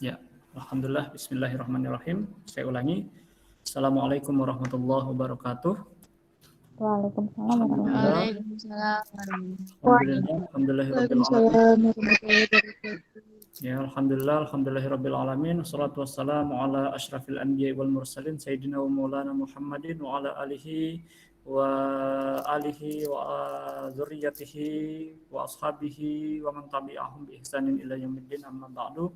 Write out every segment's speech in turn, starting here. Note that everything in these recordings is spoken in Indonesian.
Ya, alhamdulillah, bismillahirrahmanirrahim. Saya ulangi. Assalamualaikum warahmatullahi wabarakatuh. Waalaikumsalam Alhamdulillah, Waalaikumsalam. alhamdulillah, alhamdulillahirabbil alamin. Warahmatullahi wabarakatuh. Ya, alhamdulillah, alhamdulillahirabbil alamin. Wassalatu wassalamu ala asyrafil anbiya'i wal mursalin sayyidina wa maulana Muhammadin wa ala alihi wa dzurriyyatihi wa ashabihi wa man tabi'ahum bi ihsanin ila yaumiddin, amma ba'du.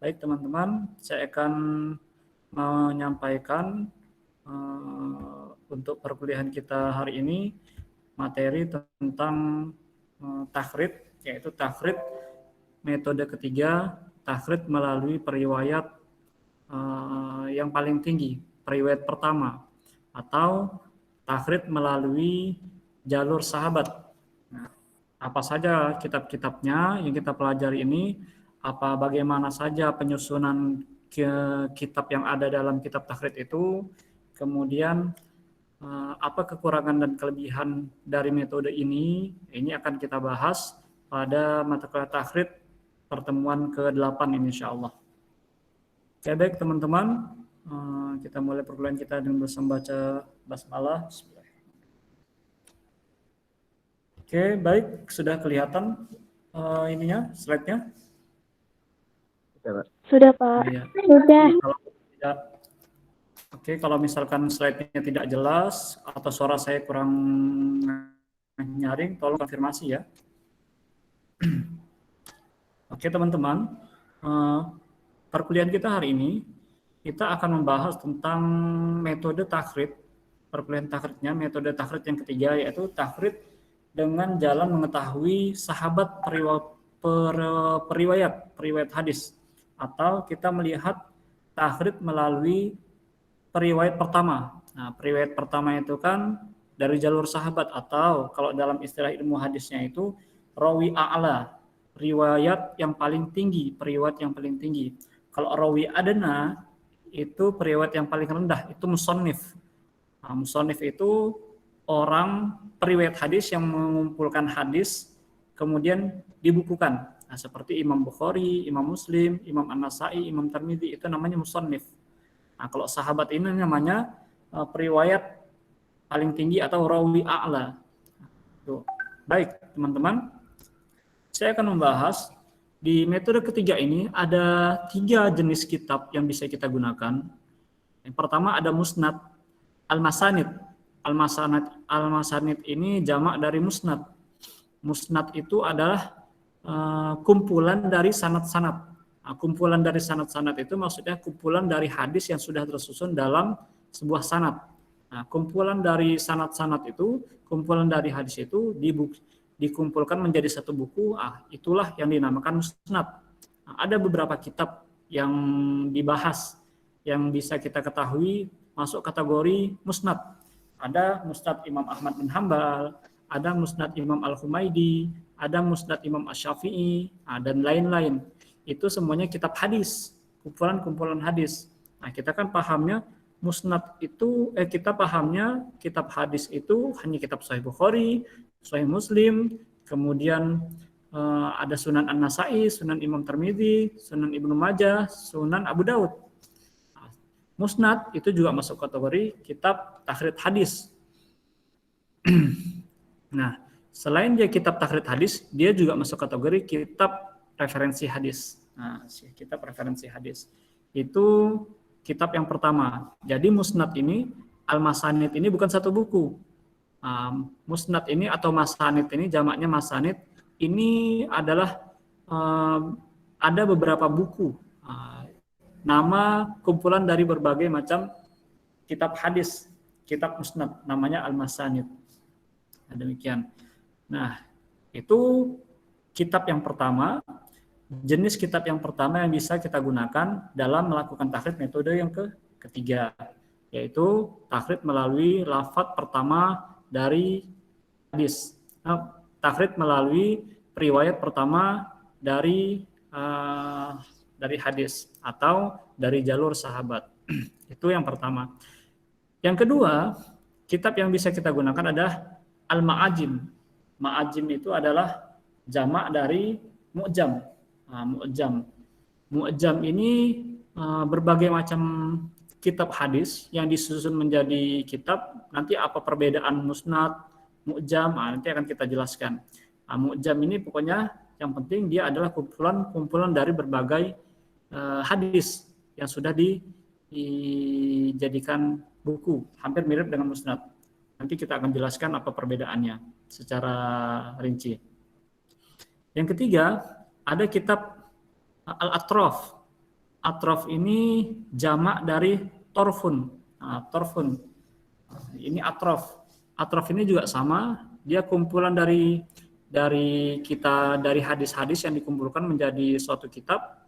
Baik teman-teman, saya akan menyampaikan untuk perkuliahan kita hari ini materi tentang takhrid, yaitu takhrid metode ketiga, takhrid melalui periwayat yang paling tinggi, periwayat pertama, atau takhrid melalui jalur sahabat. Nah, apa saja kitab-kitabnya yang kita pelajari ini, bagaimana saja penyusunan kitab yang ada dalam kitab takhrid itu, kemudian apa kekurangan dan kelebihan dari metode ini akan kita bahas pada mata kuliah takhrid pertemuan ke-8 ini insyaallah. Oke, baik teman-teman, kita mulai perkuliahan kita dengan membaca basmalah. Oke, baik, sudah kelihatan slide-nya? Sudah, Pak. Ya. Sudah. Kalau misalkan slide-nya tidak jelas atau suara saya kurang nyaring, tolong konfirmasi ya. Oke teman-teman, perkuliahan kita hari ini kita akan membahas tentang metode takhrid. Perkuliahan takhridnya, metode takhrid yang ketiga, yaitu takhrid dengan jalan mengetahui sahabat periwayat hadis, atau kita melihat takhrid melalui periwayat pertama. Nah, periwayat pertama itu kan dari jalur sahabat, atau kalau dalam istilah ilmu hadisnya itu rawi a'la, riwayat yang paling tinggi, periwayat yang paling tinggi. Kalau rawi adna itu periwayat yang paling rendah, itu musannif. Nah, musannif itu orang periwayat hadis yang mengumpulkan hadis kemudian dibukukan. Nah, seperti Imam Bukhari, Imam Muslim, Imam An-Nasa'i, Imam Tirmidzi, itu namanya musannif. Nah, kalau sahabat ini namanya periwayat paling tinggi atau rawi a'la. Tuh. Baik, teman-teman. Saya akan membahas di metode ketiga ini ada 3 jenis kitab yang bisa kita gunakan. Yang pertama ada musnad, al-masanid. Al-masanid ini jamak dari musnad. Musnad itu adalah kumpulan dari sanad-sanad. Nah, kumpulan dari sanad-sanad itu maksudnya kumpulan dari hadis yang sudah tersusun dalam sebuah sanad. Nah, kumpulan dari sanad-sanad itu, kumpulan dari hadis itu dikumpulkan menjadi satu buku. Itulah yang dinamakan musnad. Nah, ada beberapa kitab yang dibahas yang bisa kita ketahui masuk kategori musnad. Ada musnad Imam Ahmad bin Hambal, ada musnad Imam Al-Humaidi, ada musnad Imam Asy-Syafi'i, dan lain-lain. Itu semuanya kitab hadis, kumpulan-kumpulan hadis. Nah, kita kan pahamnya musnad itu, kita pahamnya kitab hadis itu hanya kitab Sahih Bukhari, Sahih Muslim, kemudian ada Sunan An-Nasa'i, Sunan Imam Tirmidzi, Sunan Ibnu Majah, Sunan Abu Daud. Nah, musnad itu juga masuk kategori kitab takhrid hadis. Nah, selain dia kitab takhrid hadis, dia juga masuk kategori kitab referensi hadis. Nah, kitab referensi hadis itu kitab yang pertama. Jadi musnad ini, al-masanid ini bukan satu buku. Musnad ini atau masanid ini, jamaknya masanid, ini adalah ada beberapa buku. Nama kumpulan dari berbagai macam kitab hadis, kitab musnad, namanya al-masanid. Nah, demikian. Nah, itu kitab yang pertama, jenis kitab yang pertama yang bisa kita gunakan dalam melakukan takhrid metode yang ketiga, yaitu takhrid melalui lafadz pertama dari hadis. Takhrid melalui riwayat pertama dari hadis atau dari jalur sahabat. Itu yang pertama. Yang kedua, kitab yang bisa kita gunakan adalah al-ma'ajim. Ma'ajim itu adalah jamak dari mu'jam. Mu'jam. Mu'jam ini berbagai macam kitab hadis yang disusun menjadi kitab. Nanti apa perbedaan musnad, mu'jam, nanti akan kita jelaskan. Mu'jam ini pokoknya yang penting dia adalah kumpulan dari berbagai hadis yang sudah dijadikan buku, hampir mirip dengan musnad. Nanti kita akan jelaskan apa perbedaannya secara rinci. Yang ketiga, ada kitab Al-Atraf. Atraf ini jamak dari torfun. Torfun. Ini atraf. Atraf ini juga sama, dia kumpulan dari hadis-hadis yang dikumpulkan menjadi suatu kitab.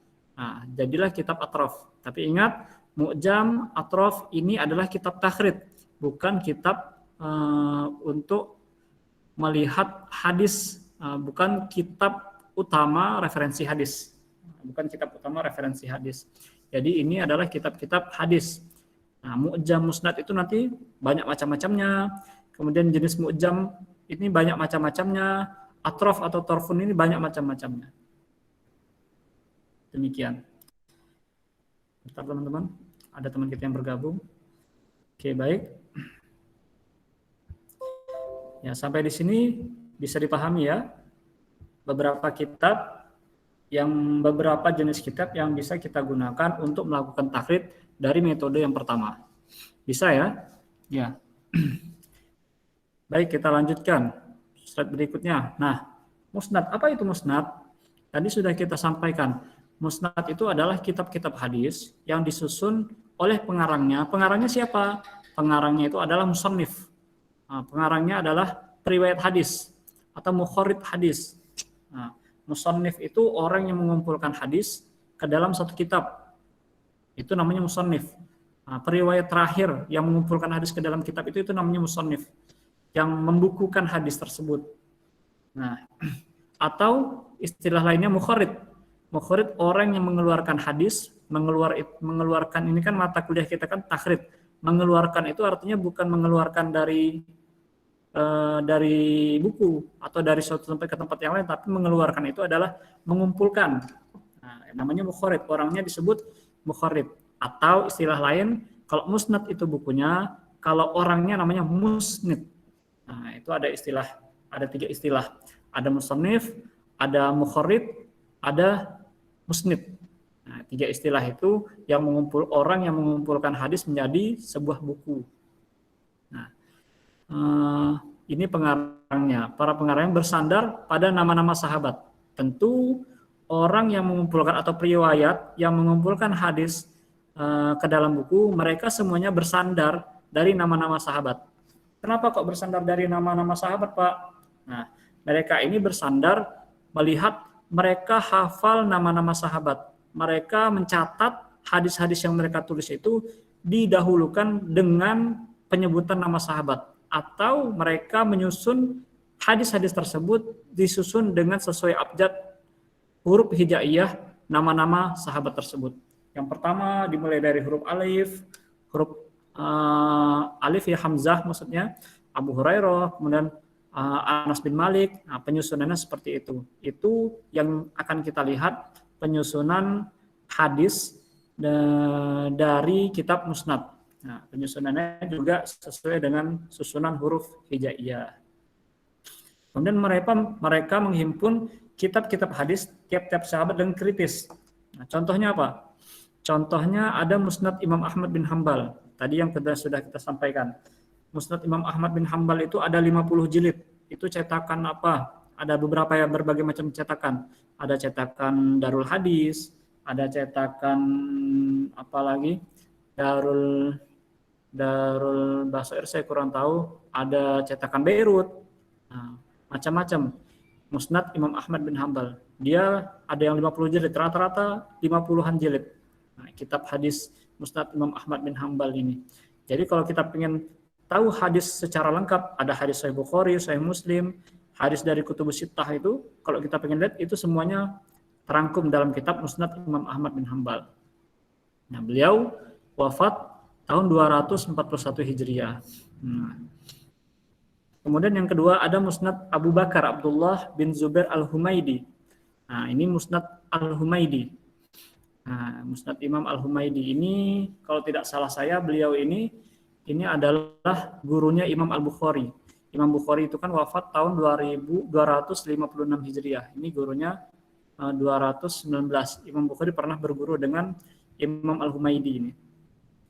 Jadilah kitab Atraf. Tapi ingat, Mu'jam, Atraf ini adalah kitab takhrid, bukan kitab untuk melihat hadis, bukan kitab utama referensi hadis. Bukan kitab utama referensi hadis. Jadi ini adalah kitab-kitab hadis. Mu'jam, musnad itu nanti banyak macam-macamnya. Kemudian jenis mu'jam ini banyak macam-macamnya. Atraf atau torfun ini banyak macam-macamnya. Demikian. Bentar teman-teman, ada teman kita yang bergabung. Oke, baik. Ya, sampai di sini bisa dipahami ya. Beberapa jenis kitab yang bisa kita gunakan untuk melakukan takhrid dari metode yang pertama. Bisa ya? Ya. Baik, kita lanjutkan. Slide berikutnya. Nah, musnad. Apa itu musnad? Tadi sudah kita sampaikan. Musnad itu adalah kitab-kitab hadis yang disusun oleh pengarangnya. Pengarangnya siapa? Pengarangnya itu adalah musannif. Pengarangnya adalah periwayat hadis atau mukharrid hadis. Musannif itu orang yang mengumpulkan hadis ke dalam satu kitab. Itu namanya musannif. Periwayat terakhir yang mengumpulkan hadis ke dalam kitab itu namanya musannif. Yang membukukan hadis tersebut. Atau istilah lainnya mukharrid. Mukharrid orang yang mengeluarkan hadis, mengeluarkan ini kan mata kuliah kita kan takhrid. Mengeluarkan itu artinya bukan mengeluarkan dari buku atau dari suatu tempat ke tempat yang lain, tapi mengeluarkan itu adalah mengumpulkan. Namanya mukharrid, orangnya disebut mukharrid. Atau istilah lain, kalau musnad itu bukunya, kalau orangnya namanya musnid. Itu ada 3 istilah. Ada musannif, ada mukharrid, ada musnid. 3 istilah itu yang orang yang mengumpulkan hadis menjadi sebuah buku. Ini pengarangnya. Para pengarang bersandar pada nama-nama sahabat. Tentu orang yang mengumpulkan atau periwayat yang mengumpulkan hadis ke dalam buku, mereka semuanya bersandar dari nama-nama sahabat. Kenapa kok bersandar dari nama-nama sahabat, Pak? Mereka ini bersandar melihat mereka hafal nama-nama sahabat. Mereka mencatat hadis-hadis yang mereka tulis itu didahulukan dengan penyebutan nama sahabat. Atau mereka menyusun hadis-hadis tersebut disusun dengan sesuai abjad huruf hijaiyah nama-nama sahabat tersebut. Yang pertama dimulai dari huruf alif, huruf alif ya Hamzah maksudnya, Abu Hurairah, kemudian Anas bin Malik. Penyusunannya seperti itu. Itu yang akan kita lihat penyusunan hadis dari kitab musnad. Penyusunannya juga sesuai dengan susunan huruf hijaiyah. Kemudian mereka menghimpun kitab-kitab hadis tiap-tiap sahabat dengan kritis. Contohnya apa? Contohnya ada Musnad Imam Ahmad bin Hambal. Tadi yang sudah kita sampaikan. Musnad Imam Ahmad bin Hambal itu ada 50 jilid. Itu cetakan apa? Ada berbagai macam cetakan. Ada cetakan Darul Hadis, ada cetakan apa lagi? Darul Basair saya kurang tahu, ada cetakan Beirut. Macam-macam. Musnad Imam Ahmad bin Hambal. Dia ada yang 50 jilid, rata-rata 50-an jilid. Kitab hadis Musnad Imam Ahmad bin Hambal ini. Jadi kalau kita ingin tahu hadis secara lengkap, ada hadis Sahih Bukhari, Sahih Muslim, hadis dari Kutubus Sittah itu, kalau kita ingin lihat itu semuanya terangkum dalam kitab Musnad Imam Ahmad bin Hambal. Beliau wafat tahun 241 Hijriah. Kemudian yang kedua ada Musnad Abu Bakar Abdullah bin Zubair Al-Humaidi. Ini Musnad Al-Humaidi. Nah, Musnad Imam Al-Humaidi ini kalau tidak salah saya beliau ini adalah gurunya Imam Al-Bukhari. Imam Bukhari itu kan wafat tahun 2256 Hijriah. Ini gurunya 219. Imam Bukhari pernah berguru dengan Imam Al-Humaidi ini.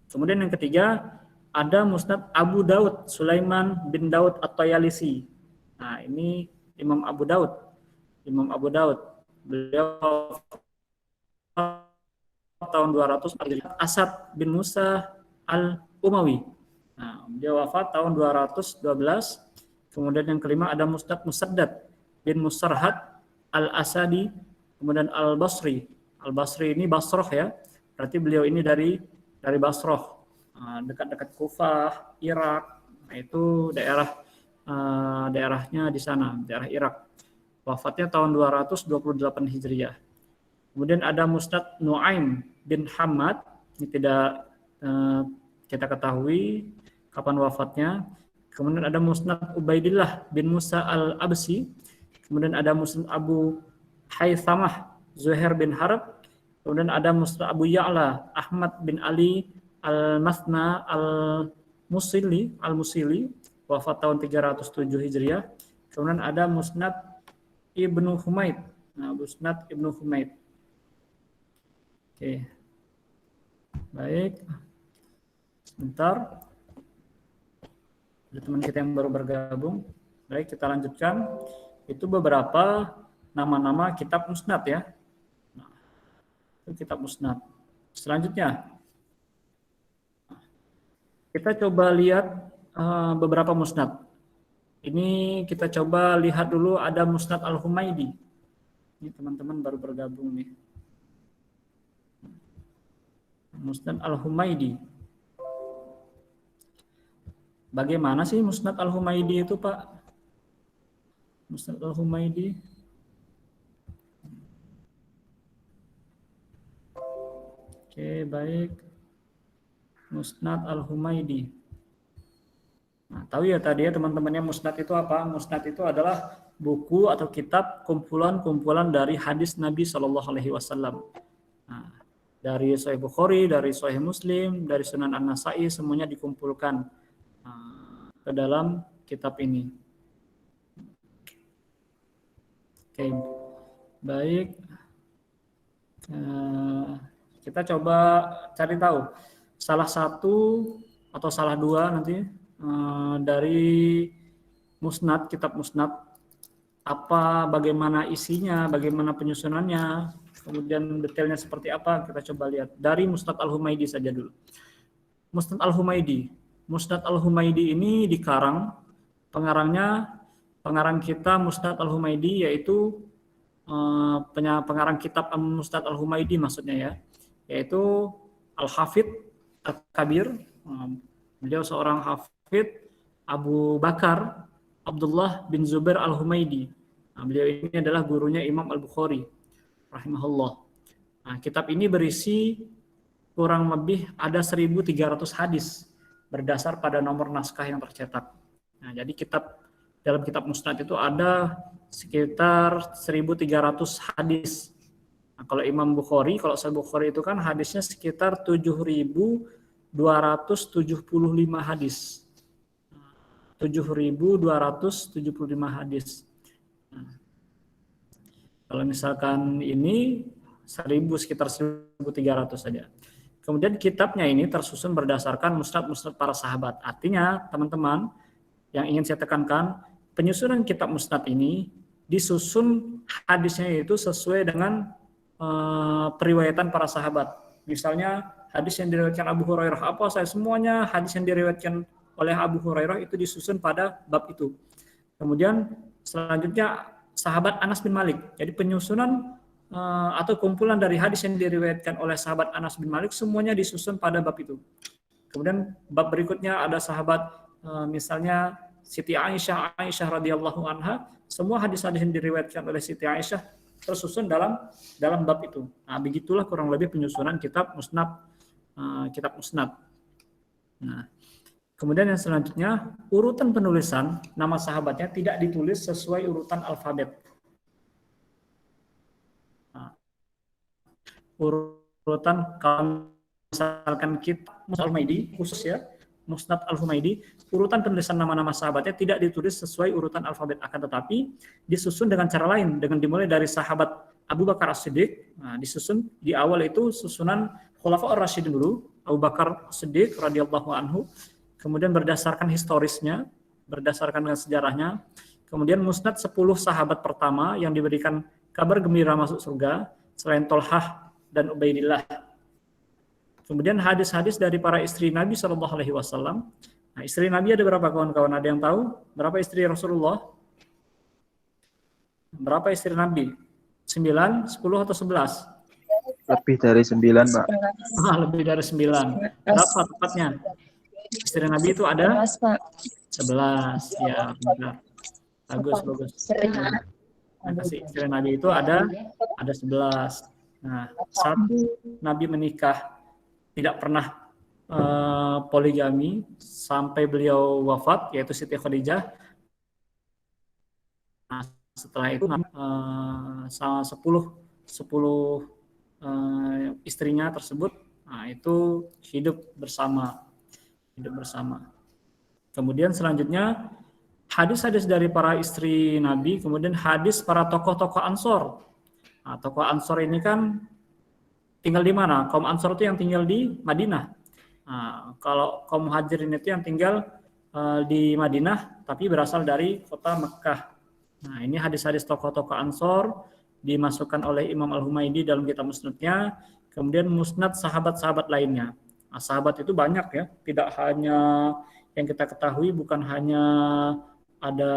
Kemudian yang ketiga ada Musnad Abu Daud Sulaiman bin Daud At-Tayalisi. Nah, ini Imam Abu Daud. Imam Abu Daud. Beliau tahun 200 Asad bin Musa Al-Umawi. Nah, dia wafat tahun 212. Kemudian yang kelima ada Musnad Musaddad bin Musarhad Al-Asadi, kemudian Al-Basri. Al-Basri ini Basroh ya. Berarti beliau ini dari Basroh. Dekat-dekat Kufah, Irak. Nah, itu daerahnya di sana, daerah Irak. Wafatnya tahun 228 Hijriah. Kemudian ada Musnad Nuaim bin Hamad, ini tidak kita ketahui kapan wafatnya. Kemudian ada Musnad Ubaidillah bin Musa Al-Absi. Kemudian ada Musnad Abu Haythamah Zuhair bin Harb. Kemudian ada Musnad Abu Ya'la Ahmad bin Ali Al-Mathna Al-Musili, wafat tahun 307 Hijriah. Kemudian ada Musnad Ibnu Humaid. Nah, Musnad Ibnu Humaid. Oke. Baik. Sebentar. Ada teman kita yang baru bergabung. Baik, kita lanjutkan. Itu beberapa nama-nama kitab musnad ya. Nah, itu kitab musnad. Selanjutnya, kita coba lihat beberapa musnad. Ini kita coba lihat dulu ada Musnad Al-Humaidi. Ini teman-teman baru bergabung nih. Musnad Al-Humaidi. Bagaimana sih Musnad Al-Humaidi itu, Pak? Musnad Al-Humaidi. Oke, baik. Musnad Al-Humaidi. Nah, tahu ya tadi ya teman-temannya Musnad itu apa? Musnad itu adalah buku atau kitab kumpulan-kumpulan dari hadis Nabi Shallallahu Alaihi Wasallam. Nah, dari Sahih Bukhari, dari Sahih Muslim, dari Sunan An-Nasai, semuanya dikumpulkan ke dalam kitab ini. Oke, baik. Kita coba cari tahu salah satu atau salah dua nanti dari musnad, kitab musnad, bagaimana isinya, bagaimana penyusunannya, kemudian detailnya seperti apa, kita coba lihat dari Musnad Al-Humaidi saja dulu. Musnad Al-Humaidi ini dikarang, pengarang kita Musnad Al-Humaidi yaitu pengarang kitab Musnad Al-Humaidi maksudnya ya, yaitu Al-Hafidh Al-Kabir. Beliau seorang hafidh Abu Bakar Abdullah bin Zubair Al-Humaidi. Nah, beliau ini adalah gurunya Imam Al-Bukhari rahimahullah. Nah, kitab ini berisi kurang lebih ada 1.300 hadis berdasar pada nomor naskah yang tercetak. Nah, jadi dalam kitab Musnad itu ada sekitar 1.300 hadis. Nah, kalau Imam Bukhari, kalau Sahih Bukhari itu kan hadisnya sekitar 7.275 hadis. 7.275 hadis. Nah, kalau misalkan ini sekitar 1.300 saja. Kemudian kitabnya ini tersusun berdasarkan musnad-musnad para sahabat. Artinya, teman-teman, yang ingin saya tekankan, penyusunan kitab musnad ini disusun hadisnya itu sesuai dengan periwayatan para sahabat. Misalnya hadis yang diriwayatkan Abu Hurairah, semuanya hadis yang diriwayatkan oleh Abu Hurairah itu disusun pada bab itu. Kemudian selanjutnya sahabat Anas bin Malik. Jadi penyusunan atau kumpulan dari hadis yang diriwayatkan oleh sahabat Anas bin Malik semuanya disusun pada bab itu. Kemudian bab berikutnya ada sahabat misalnya Siti Aisyah radhiyallahu anha, semua hadis-hadis yang diriwayatkan oleh Siti Aisyah tersusun dalam bab itu. Nah, begitulah kurang lebih penyusunan kitab musnad. Nah, kemudian yang selanjutnya urutan penulisan nama sahabatnya tidak ditulis sesuai urutan alfabet. Nah, urutan kalau misalkan kita Musnad Al-Humaidi khusus ya, Musnad Al-Humaidi, urutan penulisan nama-nama sahabatnya tidak ditulis sesuai urutan alfabet, akan tetapi disusun dengan cara lain, dengan dimulai dari sahabat Abu Bakar As-Siddiq. Nah, disusun di awal itu susunan Khulafaur Rasyidin dulu, Abu Bakar As-Siddiq radhiyallahu anhu, kemudian berdasarkan historisnya, berdasarkan dengan sejarahnya, kemudian musnad 10 sahabat pertama yang diberikan kabar gembira masuk surga selain Tolhah dan Ubaidillah. Kemudian hadis-hadis dari para istri Nabi SAW. Nah, istri Nabi ada berapa kawan-kawan? Ada yang tahu? Berapa istri Rasulullah? Berapa istri Nabi? 9, 10 atau 11? Lebih dari 9, Pak. Lebih dari 9. Berapa tepatnya? Istri Nabi itu ada 11. Ya, benar. Bagus. Istri Nabi itu ada 11. Nah, satu Nabi menikah tidak pernah poligami sampai beliau wafat, yaitu Siti Khadijah. Nah, setelah itu 10 istrinya tersebut, nah itu hidup bersama. Kemudian selanjutnya hadis-hadis dari para istri Nabi, kemudian hadis para tokoh-tokoh Ansor. Nah, tokoh Ansor ini kan tinggal di mana? Kaum Ansor itu yang tinggal di Madinah. Nah, kalau kaum Muhajirin itu yang tinggal di Madinah, tapi berasal dari kota Mekkah. Nah, ini hadis-hadis tokoh-tokoh Ansor dimasukkan oleh Imam Al-Humaidi dalam kitab musnadnya. Kemudian musnad sahabat-sahabat lainnya. Nah, sahabat itu banyak ya, tidak hanya yang kita ketahui, bukan hanya ada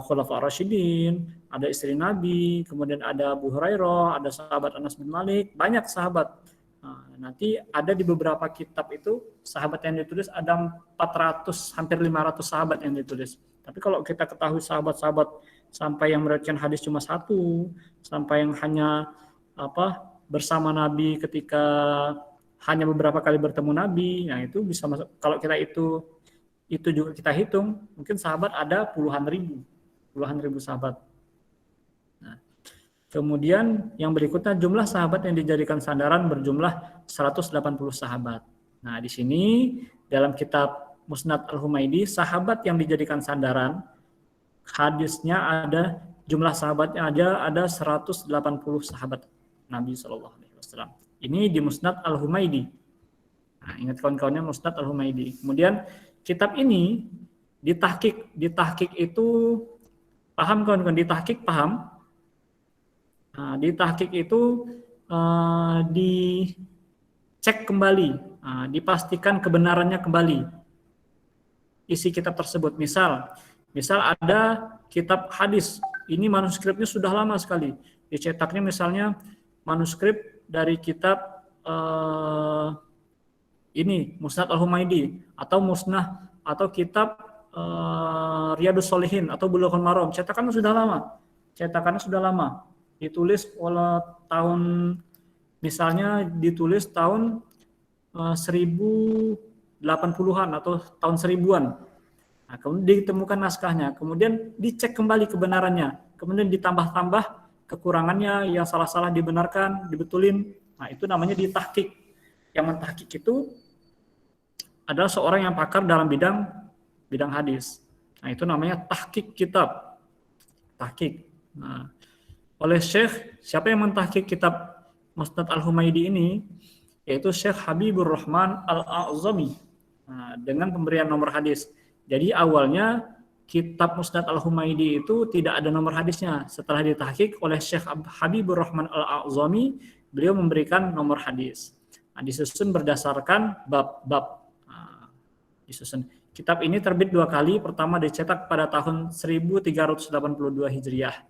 Khulafaur Rasyidin, ada istri Nabi, kemudian ada Abu Hurairah, ada sahabat Anas bin Malik, banyak sahabat. Nah, nanti ada di beberapa kitab itu sahabat yang ditulis ada 400, hampir 500 sahabat yang ditulis. Tapi kalau kita ketahui sahabat-sahabat sampai yang meriwayatkan hadis cuma 1, sampai yang hanya bersama Nabi ketika hanya beberapa kali bertemu Nabi, nah itu bisa masuk. Kalau kita itu juga kita hitung, mungkin sahabat ada puluhan ribu sahabat. Nah, kemudian yang berikutnya jumlah sahabat yang dijadikan sandaran berjumlah 180 sahabat. Nah, di sini dalam kitab Musnad Al-Humaidi, sahabat yang dijadikan sandaran, hadisnya ada, jumlah sahabatnya ada 180 sahabat Nabi SAW. Ini di Musnad Al-Humaidi. Nah, ingat kawan-kawannya Musnad Al-Humaidi. Kemudian kitab ini ditahqiq itu paham kawan-kawan, ditahqiq paham? Nah, ditahqiq itu dicek kembali, dipastikan kebenarannya kembali isi kitab tersebut. Misal ada kitab hadis, ini manuskripnya sudah lama sekali, dicetaknya misalnya manuskrip dari kitab ini Musnad Al-Humaidi atau kitab Riyadhus Shalihin atau Bulughul Maram, cetakannya sudah lama, ditulis oleh tahun, misalnya ditulis tahun 1080-an atau tahun 1000-an. Nah, kemudian ditemukan naskahnya, kemudian dicek kembali kebenarannya, kemudian ditambah-tambah kekurangannya, yang salah-salah dibenarkan, dibetulin. Nah, itu namanya ditahqiq. Yang mentahqiq itu adalah seorang yang pakar dalam bidang hadis. Nah, itu namanya tahqiq kitab. Tahqiq. Nah, oleh Syekh, siapa yang mentahqiq kitab Musnad Al-Humaidi ini? Yaitu Syekh Habibur Rahman Al-A'zami. Nah, dengan pemberian nomor hadis. Jadi awalnya kitab Musnad Al-Humaidi itu tidak ada nomor hadisnya. Setelah ditahqiq oleh Syekh Habibur Rahman Al-A'zami, beliau memberikan nomor hadis. Nah, disusun berdasarkan bab-bab. Disusun. Kitab ini terbit 2 kali. Pertama dicetak pada tahun 1382 Hijriah.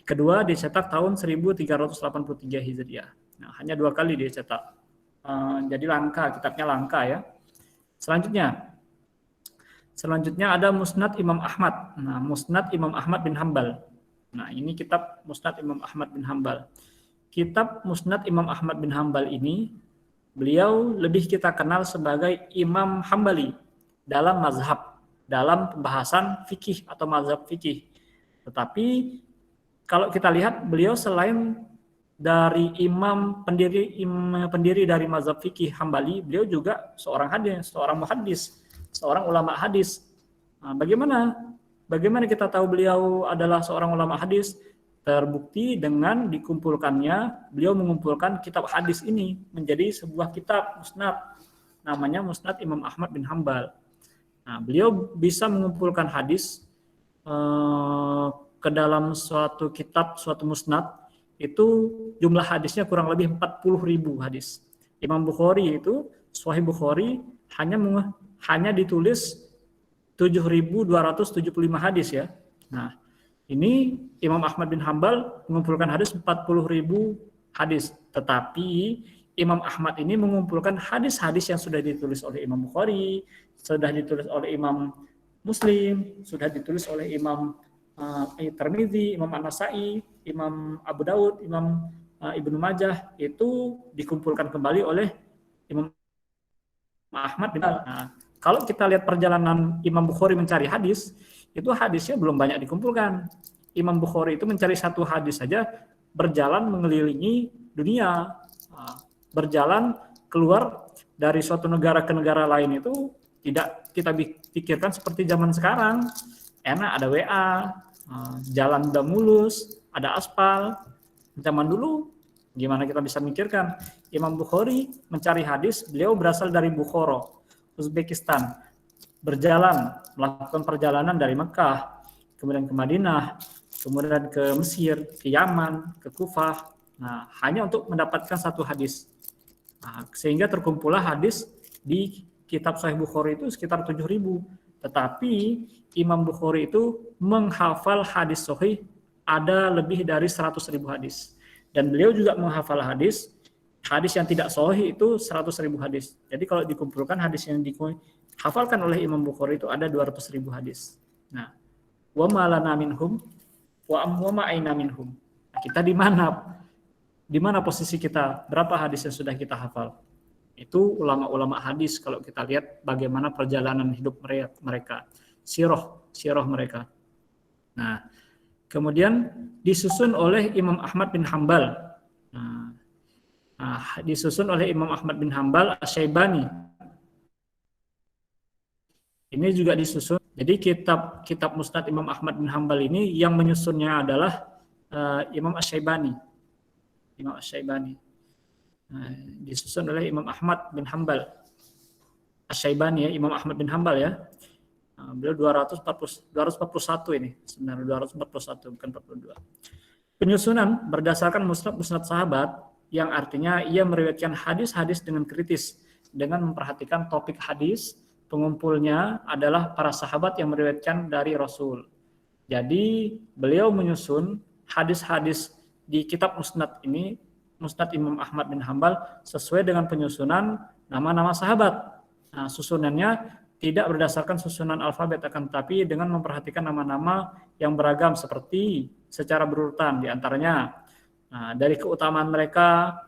Kedua dicetak tahun 1383 Hijriah. Nah, hanya 2 kali dicetak. Jadi langka, kitabnya langka ya. Selanjutnya ada Musnad Imam Ahmad. Nah, Musnad Imam Ahmad bin Hambal. Nah, ini kitab Musnad Imam Ahmad bin Hambal. Kitab Musnad Imam Ahmad bin Hambal ini, beliau lebih kita kenal sebagai Imam Hambali dalam mazhab, dalam pembahasan fikih atau mazhab fikih. Tetapi kalau kita lihat, beliau selain dari pendiri dari mazhab fikih Hambali, beliau juga seorang muhaddis, seorang ulama hadis. Nah, bagaimana kita tahu beliau adalah seorang ulama hadis? Terbukti dengan dikumpulkannya, beliau mengumpulkan kitab hadis ini menjadi sebuah kitab musnad, namanya Musnad Imam Ahmad bin Hambal. Nah, beliau bisa mengumpulkan hadis ke dalam suatu kitab, suatu musnad, itu jumlah hadisnya kurang lebih 40.000 hadis. Imam Bukhari itu, Sahih Bukhari hanya ditulis 7.275 hadis ya. Nah, ini Imam Ahmad bin Hambal mengumpulkan hadis 40.000 hadis. Tetapi Imam Ahmad ini mengumpulkan hadis-hadis yang sudah ditulis oleh Imam Bukhari, sudah ditulis oleh Imam Muslim, sudah ditulis oleh Imam Tirmidzi, Imam An-Nasa'i, Imam Abu Daud, Imam Ibnu Majah, itu dikumpulkan kembali oleh Imam Ahmad bin Hambal. Nah, kalau kita lihat perjalanan Imam Bukhari mencari hadis, itu hadisnya belum banyak dikumpulkan. Imam Bukhari itu mencari satu hadis saja, berjalan mengelilingi dunia, berjalan keluar dari suatu negara ke negara lain itu tidak kita pikirkan seperti zaman sekarang. Enak ada WA, jalan udah mulus, ada aspal. Zaman dulu gimana kita bisa mikirkan? Imam Bukhari mencari hadis, beliau berasal dari Bukhara, Uzbekistan. Berjalan, melakukan perjalanan dari Mekah, kemudian ke Madinah, kemudian ke Mesir, ke Yaman, ke Kufah. Nah, hanya untuk mendapatkan satu hadis. Nah, sehingga terkumpullah hadis di kitab Sahih Bukhari itu sekitar 7.000. Tetapi Imam Bukhari itu menghafal hadis sahih ada lebih dari 100.000 hadis. Dan beliau juga menghafal hadis yang tidak sahih itu 100.000 hadis. Jadi kalau dikumpulkan hadis yang dihafalkan oleh Imam Bukhari itu ada 200.000 hadis. Nah, wa ma lana minhum wa ma aina minhum. Nah, kita di mana posisi kita? Berapa hadis yang sudah kita hafal? Itu ulama-ulama hadis kalau kita lihat bagaimana perjalanan hidup mereka, sirah mereka. Nah, kemudian disusun oleh Imam Ahmad bin Hambal. Disusun oleh Imam Ahmad bin Hambal Asy-Syaibani. Ini juga disusun. Jadi kitab Musnad Imam Ahmad bin Hambal ini yang menyusunnya adalah Imam Asy-Syaibani. Imam Asy-Syaibani. Disusun oleh Imam Ahmad bin Hambal Asy-Syaibani ya, Imam Ahmad bin Hambal ya. Beliau 241 ini, sebenarnya 241 bukan 42. Penyusunan berdasarkan musnad sahabat, yang artinya ia meriwayatkan hadis-hadis dengan kritis, dengan memperhatikan topik hadis. Pengumpulnya adalah para sahabat yang meriwayatkan dari Rasul. Jadi beliau menyusun hadis-hadis di kitab musnad ini, Musnad Imam Ahmad bin Hambal, sesuai dengan penyusunan nama-nama sahabat. Nah, susunannya tidak berdasarkan susunan alfabet, akan tetapi dengan memperhatikan nama-nama yang beragam seperti secara berurutan, diantaranya dari keutamaan mereka,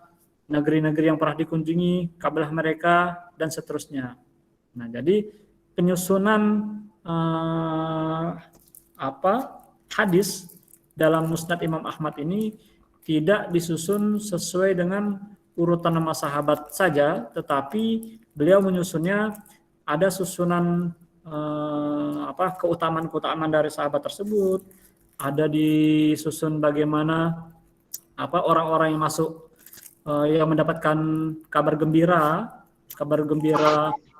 negeri-negeri yang pernah dikunjungi, kabilah mereka, dan seterusnya. Nah, jadi penyusunan hadis dalam Musnad Imam Ahmad ini tidak disusun sesuai dengan urutan nama sahabat saja, tetapi beliau menyusunnya ada susunan keutamaan dari sahabat tersebut, ada disusun bagaimana orang-orang yang masuk yang mendapatkan kabar gembira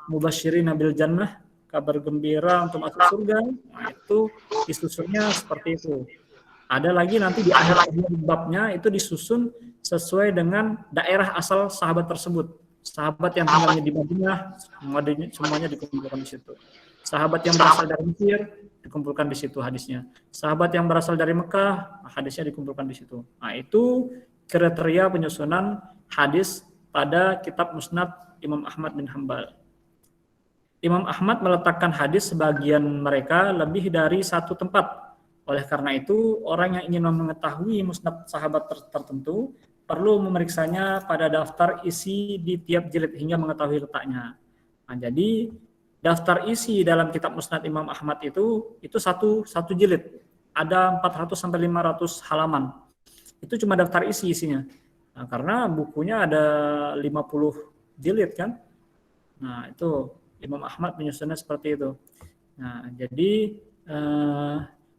mubasyirin bil jannah, kabar gembira untuk masuk surga. Nah, itu disusunnya seperti itu. Ada lagi nanti di akhir babnya itu disusun sesuai dengan daerah asal sahabat tersebut. Sahabat yang tinggalnya di Madinah, semuanya dikumpulkan di situ. Sahabat yang berasal dari Mesir, dikumpulkan di situ hadisnya. Sahabat yang berasal dari Mekah, hadisnya dikumpulkan di situ. Nah, itu kriteria penyusunan hadis pada kitab Musnad Imam Ahmad bin Hambal. Imam Ahmad meletakkan hadis sebagian mereka lebih dari satu tempat. Oleh karena itu, orang yang ingin mengetahui musnad sahabat tertentu perlu memeriksanya pada daftar isi di tiap jilid hingga mengetahui letaknya. Nah, jadi daftar isi dalam kitab Musnad Imam Ahmad itu satu jilid. Ada 400 sampai 500 halaman. itu cuma daftar isi isinya. Nah, karena bukunya ada 50 jilid kan. Nah, itu Imam Ahmad menyusunnya seperti itu. Nah, jadi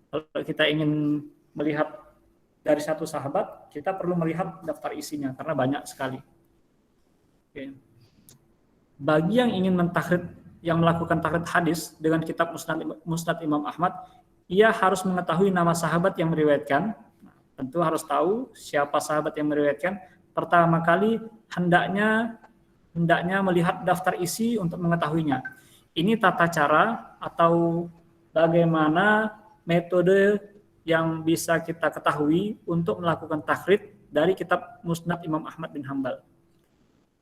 kalau kita ingin melihat dari satu sahabat, kita perlu melihat daftar isinya karena banyak sekali. Oke. Bagi yang ingin yang melakukan takhrid hadis dengan kitab Musnad Imam Ahmad, ia harus mengetahui nama sahabat yang meriwayatkan. Tentu harus tahu siapa sahabat yang meriwayatkan. Pertama kali hendaknya melihat daftar isi untuk mengetahuinya. Ini tata cara atau bagaimana metode yang bisa kita ketahui untuk melakukan takhrid dari kitab Musnad Imam Ahmad bin Hanbal.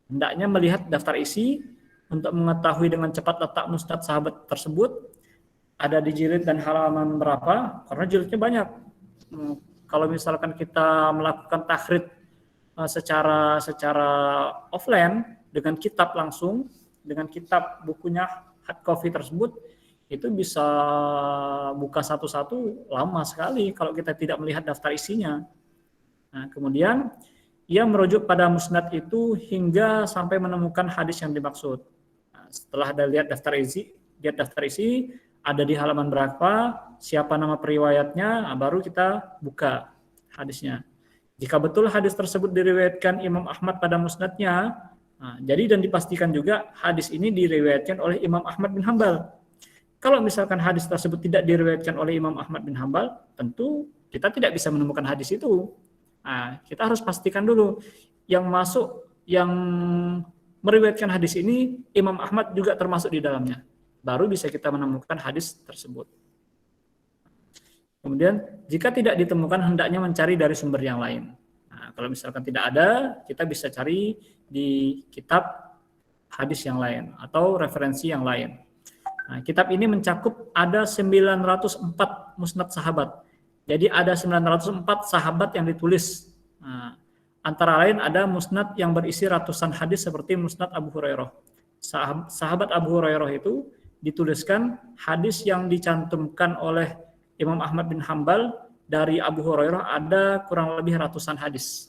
Hendaknya melihat daftar isi untuk mengetahui dengan cepat letak musnad sahabat tersebut, ada di jilid dan halaman berapa, karena jilidnya banyak. Kalau misalkan kita melakukan takhrid secara offline dengan kitab langsung, dengan kitab bukunya hard copy tersebut, itu bisa buka satu-satu lama sekali kalau kita tidak melihat daftar isinya. Nah, kemudian ia merujuk pada musnad itu hingga sampai menemukan hadis yang dimaksud. Nah, setelah ada lihat daftar isi, ada di halaman berapa, siapa nama periwayatnya, nah, baru kita buka hadisnya. Jika betul hadis tersebut diriwayatkan Imam Ahmad pada musnadnya, nah, jadi dan dipastikan juga hadis ini diriwayatkan oleh Imam Ahmad bin Hanbal. Kalau misalkan hadis tersebut tidak diriwayatkan oleh Imam Ahmad bin Hanbal, tentu kita tidak bisa menemukan hadis itu. Nah, kita harus pastikan dulu yang meriwayatkan hadis ini Imam Ahmad juga termasuk di dalamnya. Baru bisa kita menemukan hadis tersebut. Kemudian jika tidak ditemukan hendaknya mencari dari sumber yang lain. Nah, kalau misalkan tidak ada, kita bisa cari di kitab hadis yang lain atau referensi yang lain. Nah, kitab ini mencakup ada 904 musnad sahabat. Jadi ada 904 sahabat yang ditulis. Nah, antara lain ada musnad yang berisi ratusan hadis seperti musnad Abu Hurairah. Sahabat Abu Hurairah itu dituliskan hadis yang dicantumkan oleh Imam Ahmad bin Hanbal dari Abu Hurairah ada kurang lebih ratusan hadis.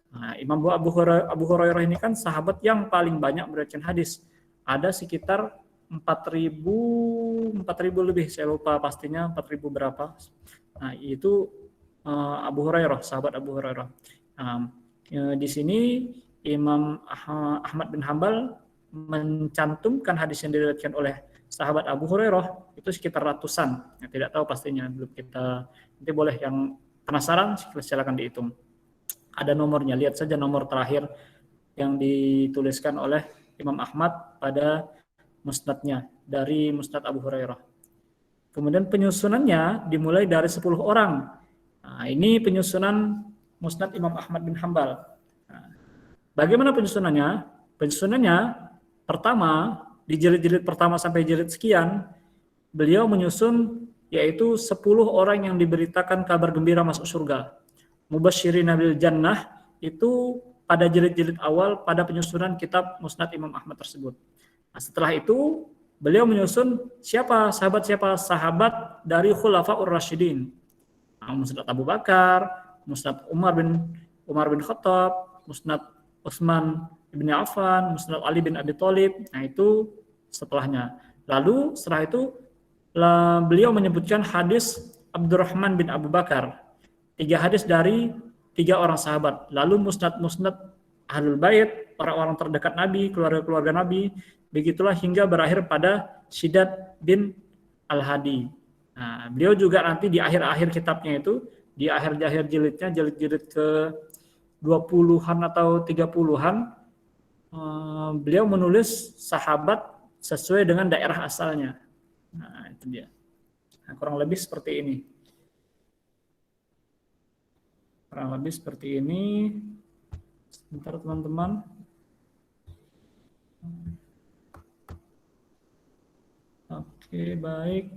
Nah, Imam Abu Hurairah ini kan sahabat yang paling banyak meriwayatkan hadis. Ada sekitar 4.000 lebih, saya lupa pastinya 4.000 berapa. Nah, itu Abu Hurairah, sahabat Abu Hurairah. Nah, di sini Imam Ahmad bin Hanbal mencantumkan hadis yang diriwayatkan oleh sahabat Abu Hurairah itu sekitar ratusan. Ya, tidak tahu pastinya, belum kita. Nanti boleh yang penasaran silakan dihitung. Ada nomornya, lihat saja nomor terakhir yang dituliskan oleh Imam Ahmad pada musnadnya dari musnad Abu Hurairah. Kemudian penyusunannya dimulai dari 10 orang. Nah, ini penyusunan musnad Imam Ahmad bin Hanbal. Nah, bagaimana penyusunannya? Penyusunannya pertama, di jilid-jilid pertama sampai jilid sekian, beliau menyusun yaitu 10 orang yang diberitakan kabar gembira masuk surga. Mubasysyirin bil jannah itu pada jilid-jilid awal pada penyusunan kitab musnad Imam Ahmad tersebut. Nah, setelah itu beliau menyusun sahabat dari Khulafaur Rasyidin. Nah, musnad Abu Bakar, musnad Umar bin Khattab, musnad Utsman bin Affan, musnad Ali bin Abi Thalib. Nah, itu setelahnya. Lalu setelah itu beliau menyebutkan hadis Abdurrahman bin Abu Bakar. 3 hadis dari 3 orang sahabat. Lalu musnad Ahlul Bait, orang-orang terdekat Nabi, keluarga-keluarga Nabi. Begitulah hingga berakhir pada Syidad bin Al-Hadi. Nah, beliau juga nanti di akhir-akhir kitabnya itu, di akhir-akhir jilidnya, jilid-jilid ke 20-an atau 30-an, beliau menulis sahabat sesuai dengan daerah asalnya. Nah, itu dia. Nah, kurang lebih seperti ini. Sebentar teman-teman. Oke, baik.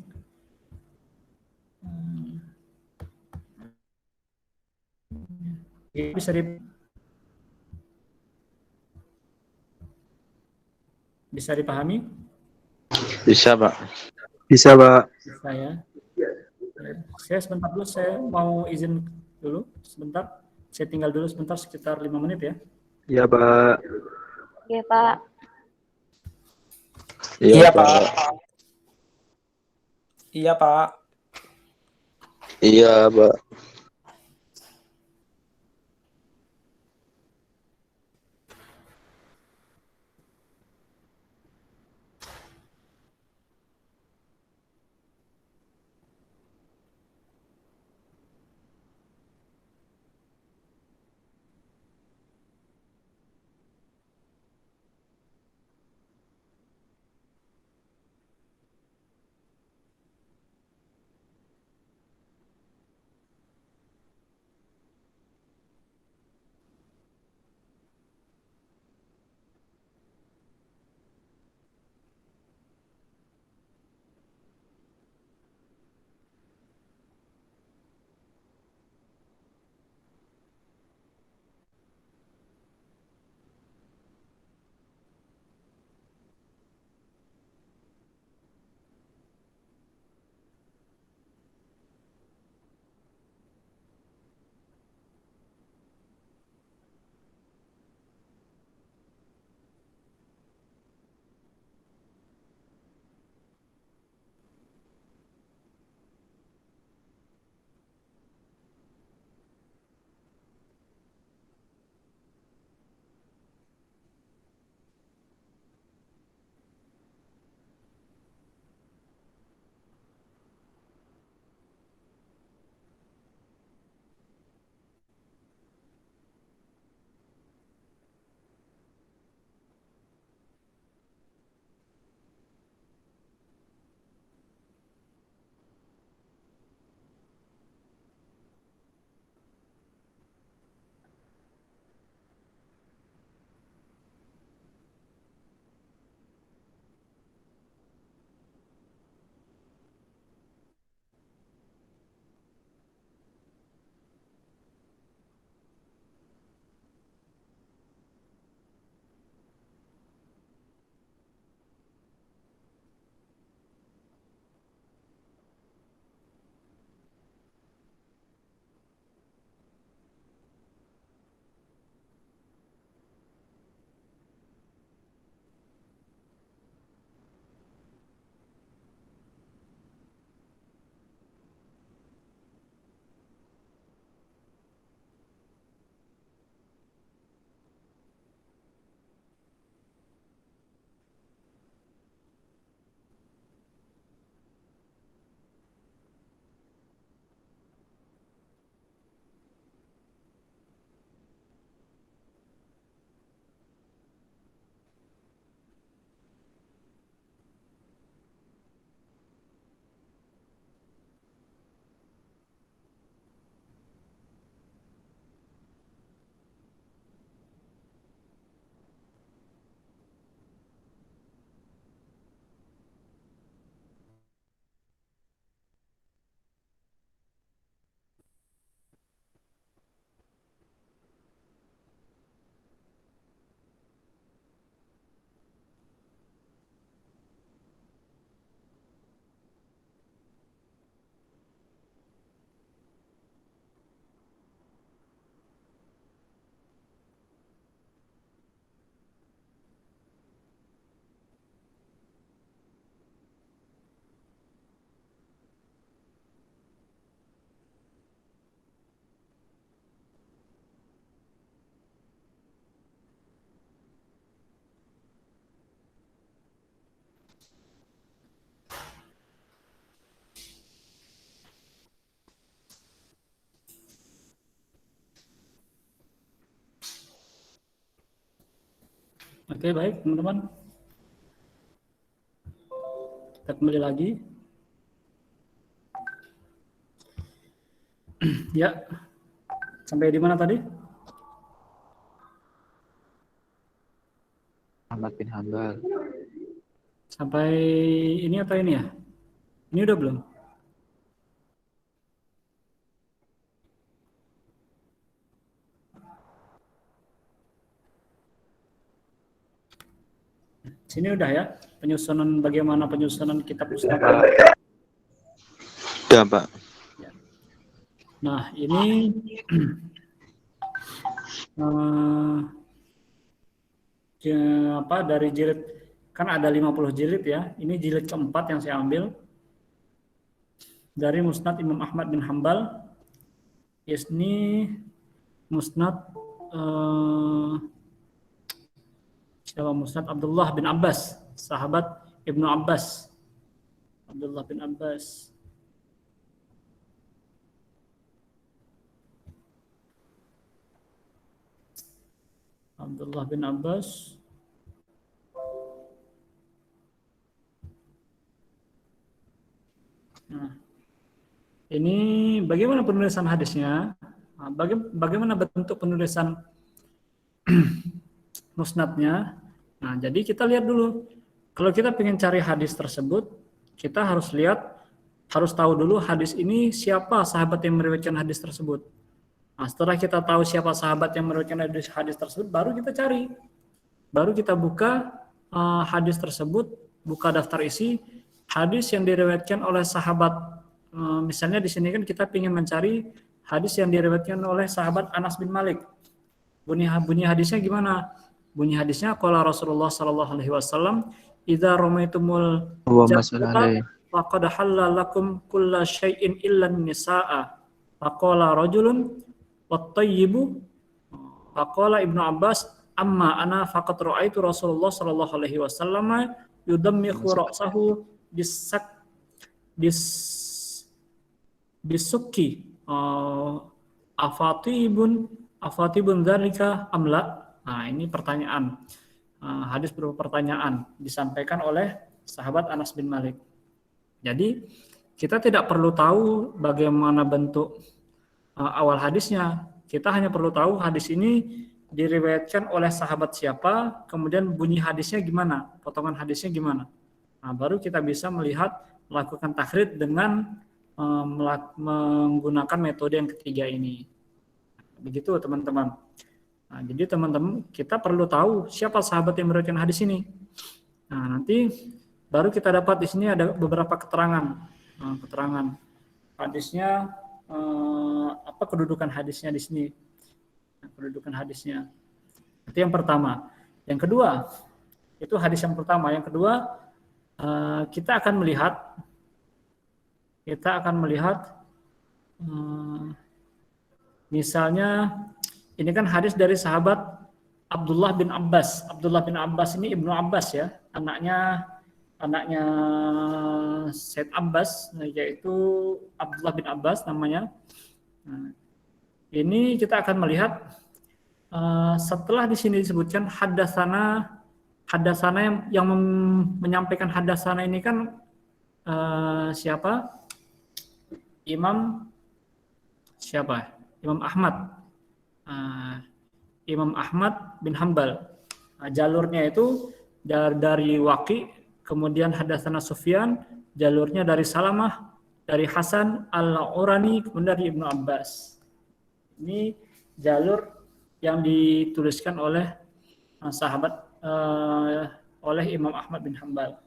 Bisa dipahami? Bisa, Pak. Bisa, Pak. Bisa ya. Saya sebentar dulu, saya mau izin dulu sebentar. Saya tinggal dulu sebentar, sekitar 5 menit ya. Iya, Pak. Oke, Pak. Iya, Pak. Iya, Pak. Iya, Pak. Oke, baik teman-teman. Kita kembali lagi. Ya, sampai di mana tadi? Ahmad bin Hambal. Sampai ini atau ini ya? Ini udah belum? Sini udah ya, penyusunan bagaimana penyusunan kitab pustaka. Udah, Pak. Nah, ini eh, dari jilid, kan ada 50 jilid ya. Ini jilid keempat yang saya ambil dari Musnad Imam Ahmad bin Hambal. Ini Musnad Musnad Abdullah bin Abbas, sahabat Ibnu Abbas. Abdullah bin Abbas. Abdullah bin Abbas. Nah, ini bagaimana penulisan hadisnya? Nah, bagaimana bentuk penulisan musnadnya? Nah, jadi kita lihat dulu. Kalau kita ingin cari hadis tersebut, kita harus tahu dulu hadis ini siapa sahabat yang meriwayatkan hadis tersebut. Nah, setelah kita tahu siapa sahabat yang meriwayatkan hadis tersebut, baru kita cari. Baru kita buka hadis tersebut, buka daftar isi hadis yang diriwayatkan oleh sahabat. Misalnya di sini kan kita ingin mencari hadis yang diriwayatkan oleh sahabat Anas bin Malik. Bunyi hadisnya gimana? Bunyi hadisnya qala Rasulullah sallallahu alaihi wasallam, "Idza ramaitumul jamrata faqad halal lakum kulla syai'in illa an-nisaa." Faqala rajulun wat-tayyibu faqala Ibnu Abbas, "Amma ana faqad ra'aitu Rasulullah sallallahu alaihi wasallam yudammiqu ra'sahu bisukki afatibun dzalika amla." Nah, ini pertanyaan. Hadis berupa pertanyaan disampaikan oleh sahabat Anas bin Malik. Jadi, kita tidak perlu tahu bagaimana bentuk awal hadisnya. Kita hanya perlu tahu hadis ini diriwayatkan oleh sahabat siapa, kemudian bunyi hadisnya gimana, potongan hadisnya gimana. Nah, baru kita bisa melakukan takhrij dengan menggunakan metode yang ketiga ini. Begitu teman-teman. Nah, jadi teman-teman kita perlu tahu siapa sahabat yang meriwayatkan hadis ini. Nah, nanti baru kita dapat di sini ada beberapa keterangan. Keterangan hadisnya, apa kedudukan hadisnya di sini. Kedudukan hadisnya. Itu yang pertama. Yang kedua, itu hadis yang pertama. Yang kedua, kita akan melihat misalnya ini kan hadis dari sahabat Abdullah bin Abbas. Abdullah bin Abbas ini Ibnu Abbas ya, anaknya Said Abbas, yaitu Abdullah bin Abbas namanya. Nah, ini kita akan melihat setelah di sini disebutkan haddatsana yang menyampaikan haddatsana ini kan siapa? Imam Ahmad. Imam Ahmad bin Hambal. Jalurnya itu dari Waqi, kemudian haddatsana Sufyan, jalurnya dari Salamah, dari Hasan Al-Urani, kemudian dari Ibnu Abbas. Ini jalur yang dituliskan oleh oleh Imam Ahmad bin Hambal.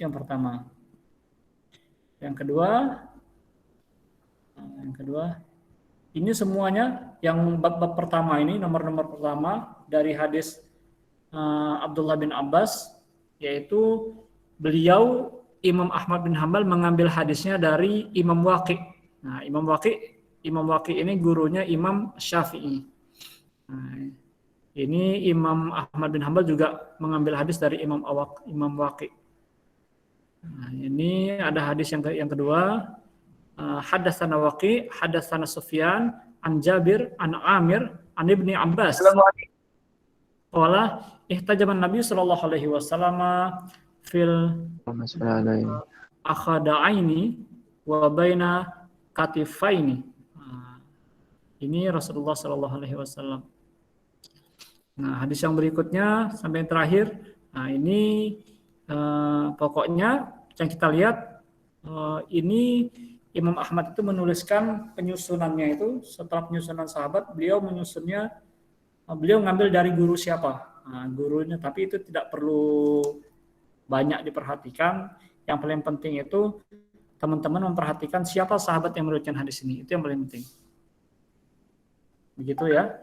Yang pertama. Yang kedua, ini semuanya yang bab pertama ini, nomor-nomor pertama dari hadis Abdullah bin Abbas, yaitu beliau Imam Ahmad bin Hambal mengambil hadisnya dari Imam Waqi. Nah, Imam Waqi ini gurunya Imam Syafi'i. Nah, ini Imam Ahmad bin Hambal juga mengambil hadis dari Imam Waqi. Nah, ini ada hadis yang kedua. Haddatsana Waqi, haddatsana Sufyan, an Jabir, an Amir, an Ibni Abbas. Qala ihtajaman Nabi sallallahu alaihi wasallam fil akhada'aini wa baina katifaini. Ini Rasulullah sallallahu alaihi wasallam. Nah, hadis yang berikutnya sampai yang terakhir. Nah, ini pokoknya yang kita lihat ini Imam Ahmad itu menuliskan penyusunannya itu setelah penyusunan sahabat, beliau ngambil dari guru siapa. Nah, gurunya, tapi itu tidak perlu banyak diperhatikan. Yang paling penting itu teman-teman memperhatikan siapa sahabat yang meriwayatkan hadis ini. Itu yang paling penting. Begitu ya.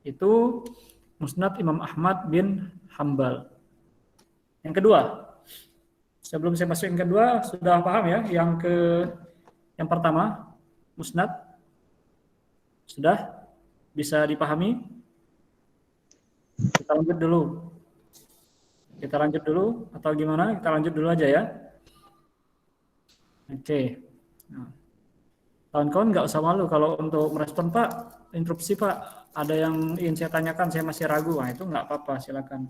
Itu Musnad Imam Ahmad bin Hambal. Yang kedua, sebelum saya masuk yang kedua, sudah paham ya? Yang pertama, Musnad sudah bisa dipahami? Kita lanjut dulu. Kita lanjut dulu atau gimana? Kita lanjut dulu aja ya. Oke. Nah, kawan-kawan nggak usah malu kalau untuk merespon, Pak, interupsi Pak, ada yang ingin saya tanyakan, saya masih ragu. Nah, itu nggak apa-apa, silakan.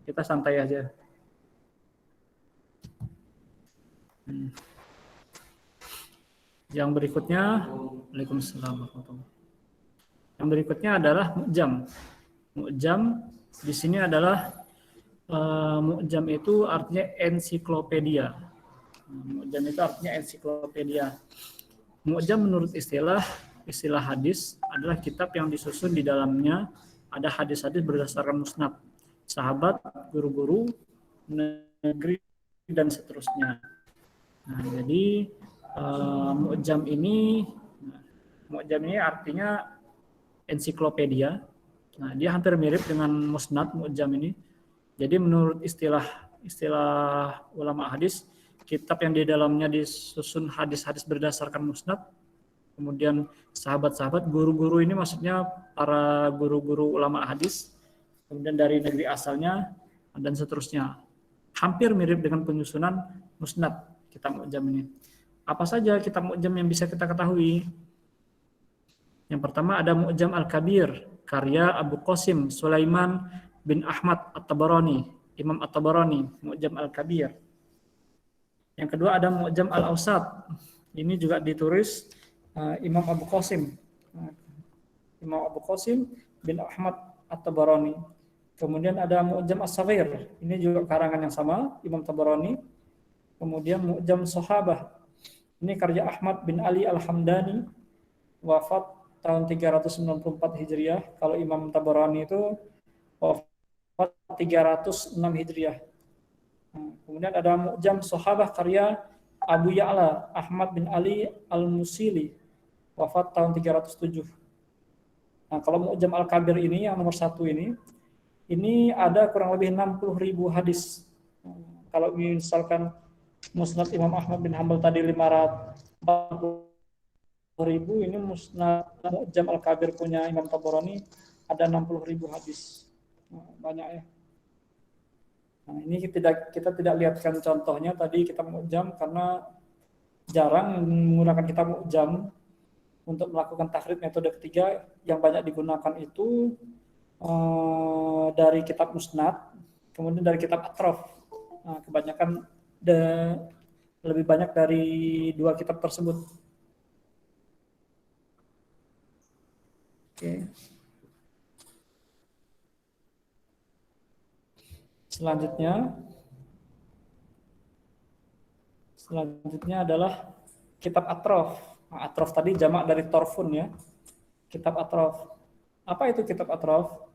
Kita santai aja. Yang berikutnya, Waalaikumsalam warahmatullahi. Yang berikutnya adalah mu'jam. Mu'jam di sini adalah mu'jam itu artinya ensiklopedia. Mu'jam itu artinya ensiklopedia. Mu'jam menurut istilah hadis adalah kitab yang disusun di dalamnya ada hadis-hadis berdasarkan musnad, sahabat, guru-guru, negeri, dan seterusnya. Nah, jadi mu'jam ini artinya ensiklopedia. Nah, dia hampir mirip dengan musnad mu'jam ini. Jadi menurut istilah ulama hadis, kitab yang di dalamnya disusun hadis-hadis berdasarkan musnad, kemudian sahabat-sahabat, guru-guru ini maksudnya para guru-guru ulama hadis, kemudian dari negeri asalnya, dan seterusnya. Hampir mirip dengan penyusunan musnad kitab mu'jam ini. Apa saja kitab mu'jam yang bisa kita ketahui? Yang pertama ada Mu'jam Al-Kabir, karya Abu Qasim Sulaiman bin Ahmad At-Tabarani, Imam At-Tabarani, Mu'jam Al-Kabir. Yang kedua ada Mu'jam Al-Awsat, ini juga ditulis Imam Abu Qasim, Imam Abu Qasim bin Ahmad At-Tabarani. Kemudian ada Mu'jam As-Saghir, ini juga karangan yang sama, Imam Tabarani. Kemudian Mu'jam Sahabah, ini karya Ahmad bin Ali Al-Hamdani, wafat tahun 394 Hijriah. Kalau Imam Tabarani itu wafat 306 Hijriah. Kemudian ada Mu'jam Sahabah karya Abu Ya'la Ahmad bin Ali Al-Musili, wafat tahun 307. Nah, kalau Mu'jam Al-Kabir ini yang nomor 1 ini ada kurang lebih 60.000 hadis. Kalau misalkan Musnad Imam Ahmad bin Hambal tadi 540.000, ini Musnad Mu'jam Al-Kabir punya Imam Tabarani ada 60.000 hadis. Banyak ya. Nah, ini kita tidak lihatkan contohnya tadi kitab Mu'jam karena jarang menggunakan kitab Mu'jam untuk melakukan takhrij metode ketiga. Yang banyak digunakan itu dari kitab Musnad, kemudian dari kitab Atraf. Nah, kebanyakan lebih banyak dari 2 kitab tersebut. Oke. Selanjutnya adalah kitab Atraf. Nah, Atraf tadi jamak dari Torfun ya. Kitab Atraf. Apa itu kitab Atraf?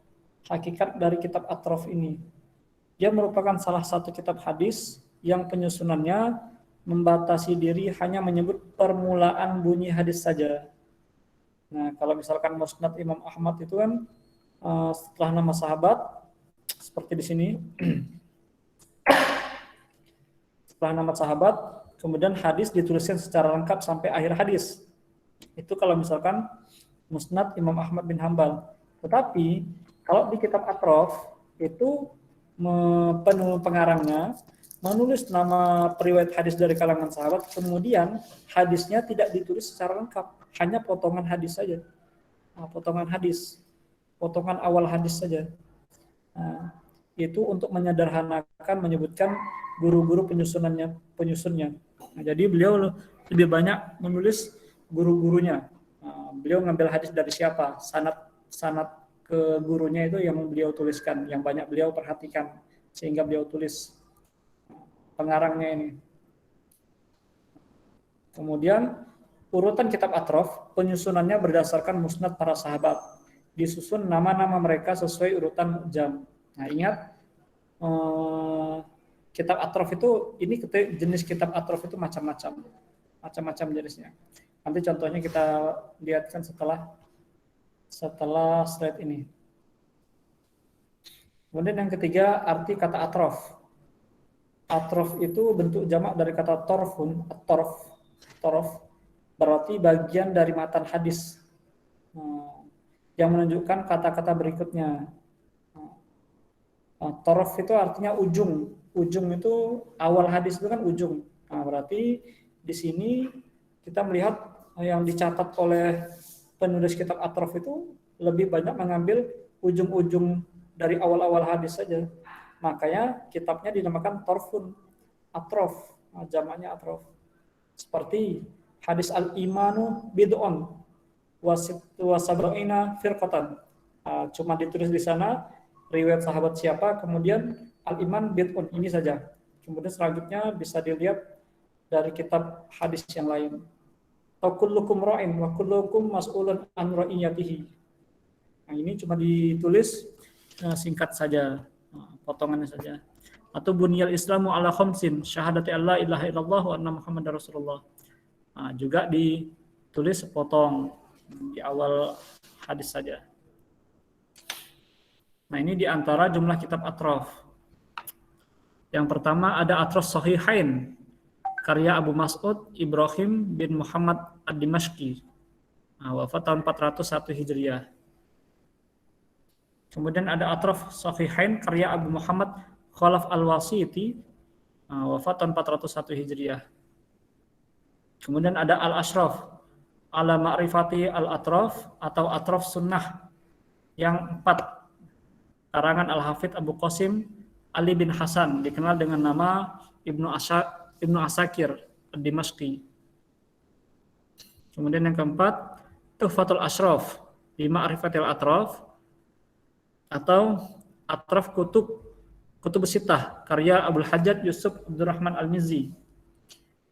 Hakikat dari kitab Atraf ini, dia merupakan salah satu kitab hadis yang penyusunannya membatasi diri hanya menyebut permulaan bunyi hadis saja. Nah, kalau misalkan Musnad Imam Ahmad itu kan setelah nama sahabat, seperti di sini, setelah nama sahabat, kemudian hadis dituliskan secara lengkap sampai akhir hadis. Itu kalau misalkan Musnad Imam Ahmad bin Hambal. Tetapi kalau di kitab Atraf itu pengarangnya menulis nama periwayat hadis dari kalangan sahabat, kemudian hadisnya tidak ditulis secara lengkap, hanya potongan hadis saja. Nah, potongan awal hadis saja. Nah, itu untuk menyederhanakan, menyebutkan guru-guru penyusunnya. Nah, jadi beliau lebih banyak menulis guru-gurunya. Nah, beliau ngambil hadis dari siapa, sanad ke gurunya itu yang beliau tuliskan, yang banyak beliau perhatikan, sehingga beliau tulis pengarangnya ini. Kemudian urutan kitab Atraf, penyusunannya berdasarkan musnad para sahabat. Disusun nama-nama mereka sesuai urutan Mu'jam. Nah, ingat kitab Atraf itu, ini jenis kitab Atraf itu macam-macam jenisnya. Nanti contohnya kita lihatkan setelah setelah slide ini. Kemudian yang ketiga, arti kata atrof. Atrof itu bentuk jamak dari kata torfun, torof, berarti bagian dari matan hadis yang menunjukkan kata-kata berikutnya. Torof itu artinya ujung. Ujung itu awal hadis itu kan ujung. Nah, berarti di sini kita melihat yang dicatat oleh penulis kitab Atrof itu lebih banyak mengambil ujung-ujung dari awal-awal hadis saja. Makanya kitabnya dinamakan Torfun Atrof, jamaknya Atrof. Seperti hadis al-imanu bid'un wa sab'ina firqatan. Cuma ditulis di sana riwayat sahabat siapa, kemudian al-iman bid'un, ini saja. Kemudian selanjutnya bisa dilihat dari kitab hadis yang lain. Kullukum ra'in wa kullukum mas'ulun an ra'iyatihi. Nah, ini cuma ditulis singkat saja, potongannya saja. Atau bunyal islamu ala khamsin, syahadati alla ilaha illallah wa anna muhammadar rasulullah. Nah, juga ditulis sepotong di awal hadis saja. Nah, ini di antara jumlah kitab atrof. Yang pertama ada atrof sahihain, karya Abu Mas'ud Ibrahim bin Muhammad ad-Dimashqi, wafat tahun 401 Hijriah. Kemudian ada atrof sahihain, karya Abu Muhammad Khalaf al-Wasiti, wafat tahun 401 Hijriah. Kemudian ada al-Ashraf ala ma'rifati al-atrof atau atrof sunnah yang 4, karangan Al-Hafidh Abu Qasim Ali bin Hasan, dikenal dengan nama Ibnu Asakir ad-Dimashqi. Kemudian yang keempat, Tuhfatul Ashraf bi Ma'rifatil Atraf atau Atraf Kutub Sittah, karya Abdul Hajjaj Yusuf Abdurrahman Al-Mizzi.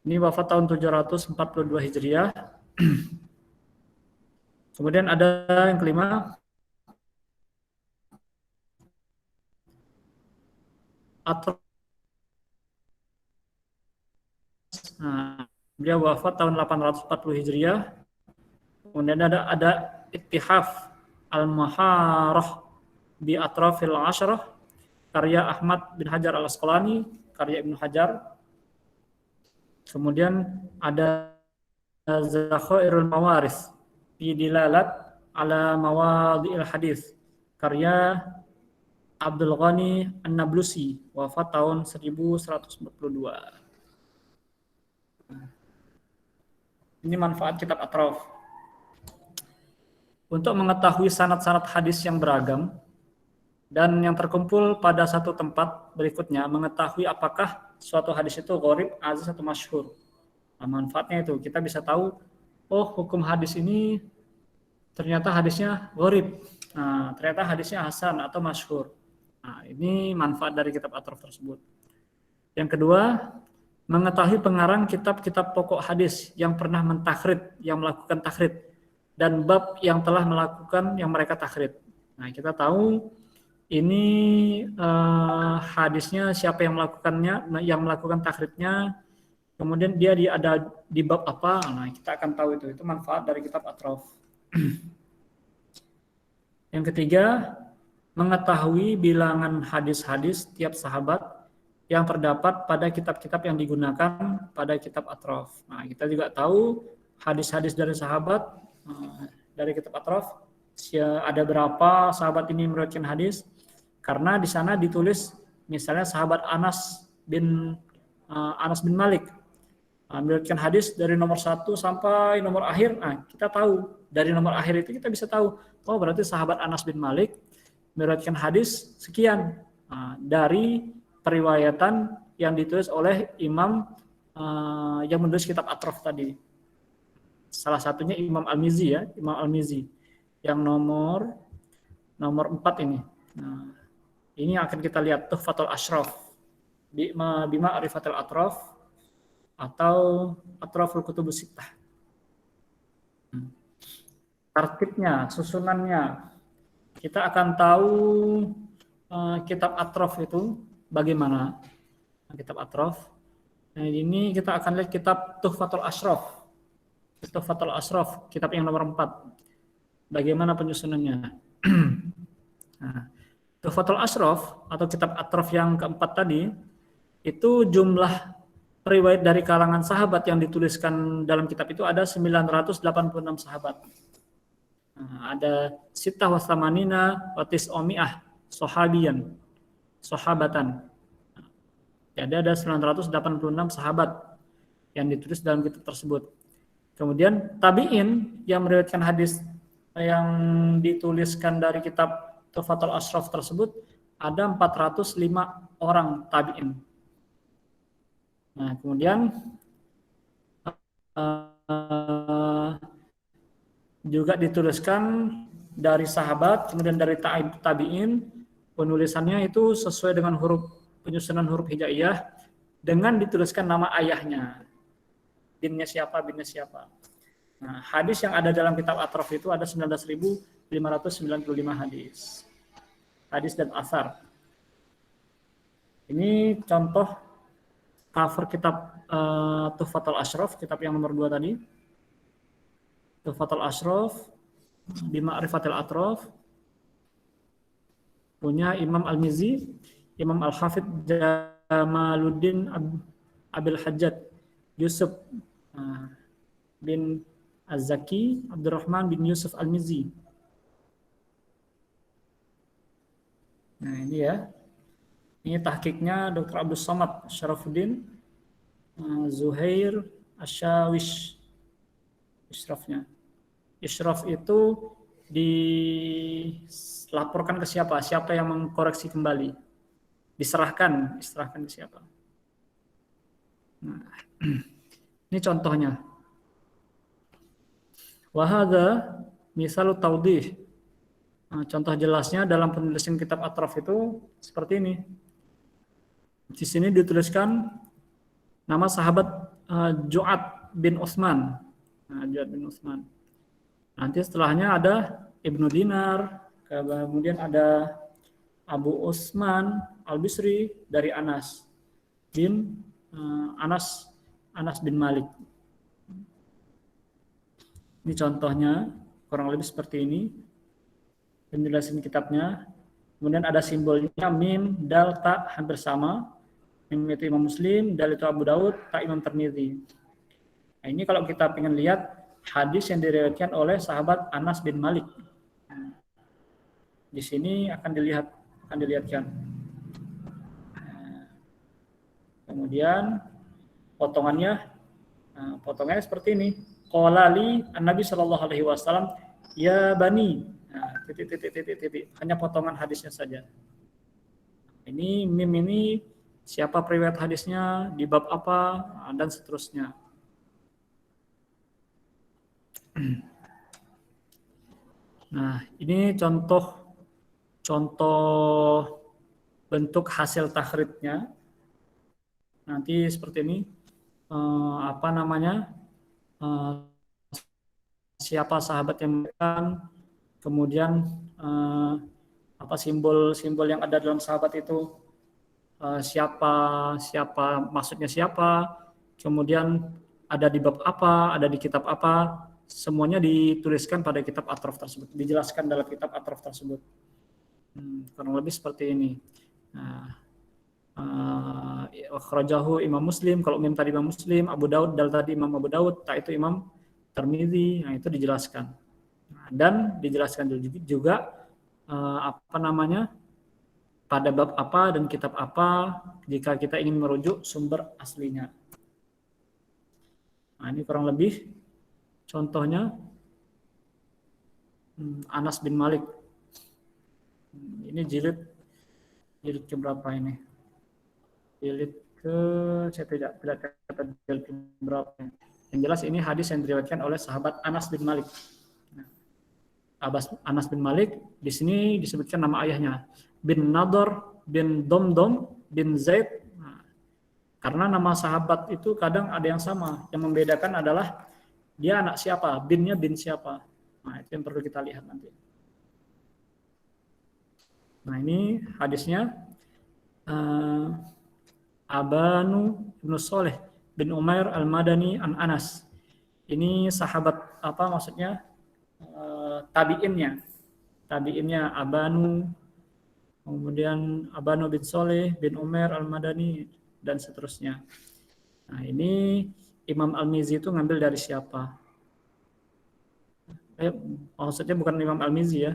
Ini wafat tahun 742 Hijriah. Kemudian ada yang kelima, Atrof. Nah, beliau wafat tahun 840 Hijriah. Kemudian ada Ittihaf Al-Muharrah bi Atrafil Ashrah, karya Ahmad bin Hajar Al-Asqalani, karya Ibnu Hajar. Kemudian ada Zakhairul Mawaris bi Dilalat ala Mawadhi'il Hadis, karya Abdul Ghani An-Nablusi, wafat tahun 1142. Ini manfaat kitab Atrof. Untuk mengetahui sanad-sanad hadis yang beragam dan yang terkumpul pada satu tempat berikutnya, mengetahui apakah suatu hadis itu gharib, aziz atau masyhur. Nah, manfaatnya itu kita bisa tahu, oh hukum hadis ini ternyata hadisnya gharib. Nah, ternyata hadisnya hasan atau masyhur. Nah, ini manfaat dari kitab Atrof tersebut. Yang kedua, mengetahui pengarang kitab-kitab pokok hadis yang pernah mentakrid, yang melakukan takrid, dan bab yang telah melakukan yang mereka takrid. Nah, kita tahu ini hadisnya siapa yang melakukannya, yang melakukan takridnya, kemudian dia ada di bab apa. Nah, kita akan tahu itu manfaat dari kitab Atrof. Yang ketiga, mengetahui bilangan hadis-hadis tiap sahabat yang terdapat pada kitab-kitab yang digunakan pada kitab Atrof. Nah, kita juga tahu hadis-hadis dari sahabat dari kitab Atrof, ada berapa sahabat ini meriwayatkan hadis, karena di sana ditulis misalnya sahabat Anas bin Malik meriwayatkan hadis dari nomor 1 sampai nomor akhir. Nah, kita tahu dari nomor akhir itu kita bisa tahu, oh berarti sahabat Anas bin Malik meriwayatkan hadis sekian dari periwayatan yang ditulis oleh imam yang menulis kitab Atrof tadi. Salah satunya Imam Al-Mizzi, ya, Imam Al-Mizzi yang nomor 4 ini. Nah, ini akan kita lihat Tuhfatul Ashraf bima Arifatul Atrof atau Atroful Kutubus Sittah. Tartibnya, susunannya, kita akan tahu kitab Atrof itu bagaimana. Kitab Atrof. Nah, ini kita akan lihat kitab Tuhfatul Ashraf. Tuhfatul Ashraf, kitab yang nomor 4. bagaimana penyusunannya. Nah, Tuhfatul Ashraf atau kitab Atraf yang keempat tadi, itu jumlah riwayat dari kalangan sahabat yang dituliskan dalam kitab itu ada 986 sahabat. Nah, ada Sittah wa Thamanina wa Tis'omi'ah sahabatan. Jadi ada 986 sahabat yang ditulis dalam kitab tersebut. Kemudian tabi'in yang meriwayatkan hadis yang dituliskan dari kitab Tuhfatul Ashraf tersebut ada 405 orang tabi'in. Nah, kemudian juga dituliskan dari sahabat, kemudian dari tabi'in, penulisannya itu sesuai dengan penyusunan huruf hijaiyah dengan dituliskan nama ayahnya. Binnya siapa. Nah, hadis yang ada dalam kitab Atraf itu ada 19.595 hadis. Hadis dan asar. Ini contoh cover kitab Tuhfatul Ashraf, kitab yang nomor 2 tadi. Tuhfatul Ashraf bi Ma'rifatil Atraf punya Imam Al-Mizzi, Imam Al-Hafidh Jamaluddin Abil Hajjaj Yusuf bin Az-Zaki Abdurrahman bin Yusuf Al-Mizzi. Nah, ini ya. Ini tahqiqnya Dr. Abdul Somad Syarafuddin Zuhair Asyawish. Isyrafnya. Isyraf itu dilaporkan ke siapa? Siapa yang mengkoreksi kembali? Diserahkan ke siapa? Nah, ini contohnya. Wahada misalu taudih. Nah, contoh jelasnya dalam penulisan kitab Atraf itu seperti ini. Di sini dituliskan nama sahabat Ju'ad bin Utsman. Nah, Ju'ad bin Utsman. Nanti setelahnya ada Ibnu Dinar, kemudian ada Abu Utsman Al-Bisri dari Anas bin Malik. Ini contohnya kurang lebih seperti ini. Penjelasan kitabnya. Kemudian ada simbolnya mim, dal, ta hampir sama. Mim itu Imam Muslim, dal itu Abu Daud, ta Imam Tirmidzi. Nah, ini kalau kita ingin lihat hadis yang diriwayatkan oleh sahabat Anas bin Malik. Di sini akan dilihatkan. Kemudian potongannya seperti ini. Qala li an-nabi sallallahu alaihi wasallam ya bani. Nah, titik. Hanya potongan hadisnya saja. Ini mim ini siapa periwayat hadisnya, di bab apa, dan seterusnya. Nah, ini contoh bentuk hasil takhrijnya. Nanti seperti ini. Siapa sahabat yang memberikan, kemudian simbol yang ada dalam sahabat itu, siapa maksudnya siapa, kemudian ada di bab apa, ada di kitab apa, semuanya dituliskan pada kitab Atraf tersebut, dijelaskan dalam kitab Atraf tersebut. Kurang lebih seperti ini. Akhrajahu Imam Muslim, kalau mim tadi Imam Muslim, Abu Daud, dal tadi Imam Abu Daud, ta itu Imam Tirmidzi. Nah, itu dijelaskan. Dan dijelaskan juga pada bab apa dan kitab apa jika kita ingin merujuk sumber aslinya. Nah, ini kurang lebih contohnya Anas bin Malik. Ini jilid ke berapa ini? Jilid ke, saya tidak kata jilid ke berapa. Yang jelas ini hadis yang diriwayatkan oleh sahabat Anas bin Malik. Anas bin Malik di sini disebutkan nama ayahnya bin Nadhr bin Domdom bin Zaid. Nah, karena nama sahabat itu kadang ada yang sama, yang membedakan adalah dia anak siapa, binnya bin siapa. Nah, itu yang perlu kita lihat nanti. Nah, ini hadisnya Abanu bin Shalih bin Umair Al-Madani an Anas. Ini sahabat apa maksudnya? tabiinnya Abanu, kemudian Abanu bin Soleh bin Umar Al-Madani dan seterusnya. Nah, ini Imam Al-Mizi itu ngambil dari siapa? Maksudnya bukan Imam Al-Mizi ya.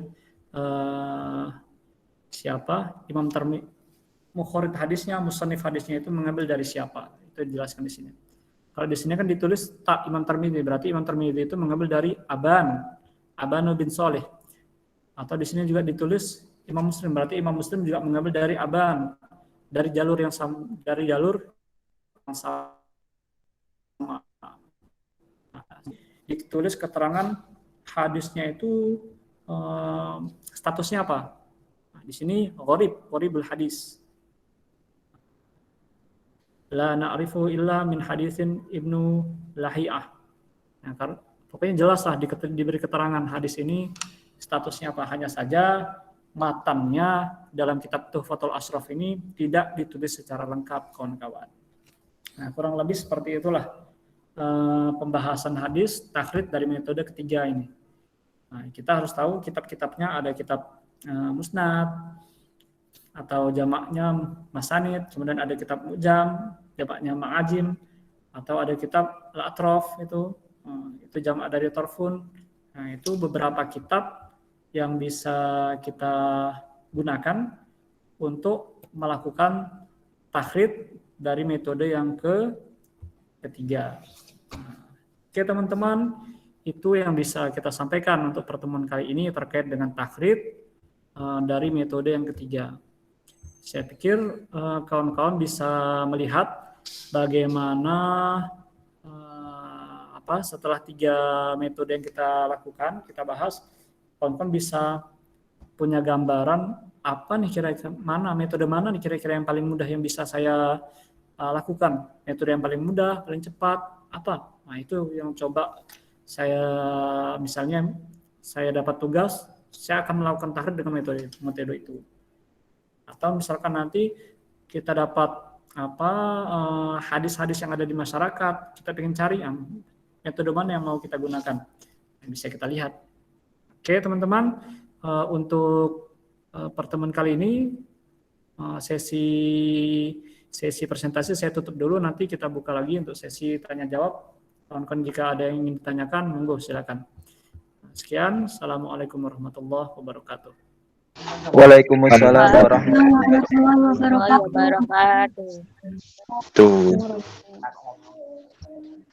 Siapa? Imam Mukhorid hadisnya, musannif hadisnya itu mengambil dari siapa? Itu dijelaskan di sini. Kalau di sini kan ditulis tak Imam Tirmidzi, berarti Imam Tirmidzi itu mengambil dari Abanu bin Soleh. Atau di sini juga ditulis Imam Muslim, berarti Imam Muslim juga mengambil dari Aban, dari jalur yang sama, Ditulis keterangan hadisnya itu statusnya apa? Nah, di sini gharibul hadis. La na'rifu illa min hadisin Ibnu Lahiyah. Nah, pokoknya jelas lah diberi keterangan hadis ini statusnya apa. Hanya saja matannya dalam kitab Tuhfatul Ashraf ini tidak ditulis secara lengkap, kawan-kawan. Nah, kurang lebih seperti itulah pembahasan hadis takhrid dari metode ketiga ini. Nah, kita harus tahu kitab-kitabnya, ada kitab musnad atau jamaknya masanid, kemudian ada kitab mujam, jamaknya ma'ajim, atau ada kitab al-atrof itu jamak dari torfun. Nah, itu beberapa kitab yang bisa kita gunakan untuk melakukan takhrid dari metode yang ketiga. Oke teman-teman, itu yang bisa kita sampaikan untuk pertemuan kali ini terkait dengan takhrid dari metode yang ketiga. Saya pikir kawan-kawan bisa melihat bagaimana setelah 3 metode yang kita lakukan, kita bahas, kawan-kawan bisa punya gambaran apa nih kira-kira metode mana nih kira-kira yang paling mudah yang bisa saya lakukan. Metode yang paling mudah, paling cepat, apa? Nah, itu yang coba misalnya saya dapat tugas, saya akan melakukan takhrid dengan metode itu. Atau misalkan nanti kita dapat hadis-hadis yang ada di masyarakat, kita ingin cari metode mana yang mau kita gunakan, yang bisa kita lihat. Oke teman-teman, untuk pertemuan kali ini sesi presentasi saya tutup dulu, nanti kita buka lagi untuk sesi tanya jawab. Kawan-kawan jika ada yang ingin ditanyakan, monggo silakan. Sekian, assalamualaikum warahmatullahi wabarakatuh. Waalaikumsalam warahmatullahi wabarakatuh. wabarakatuh.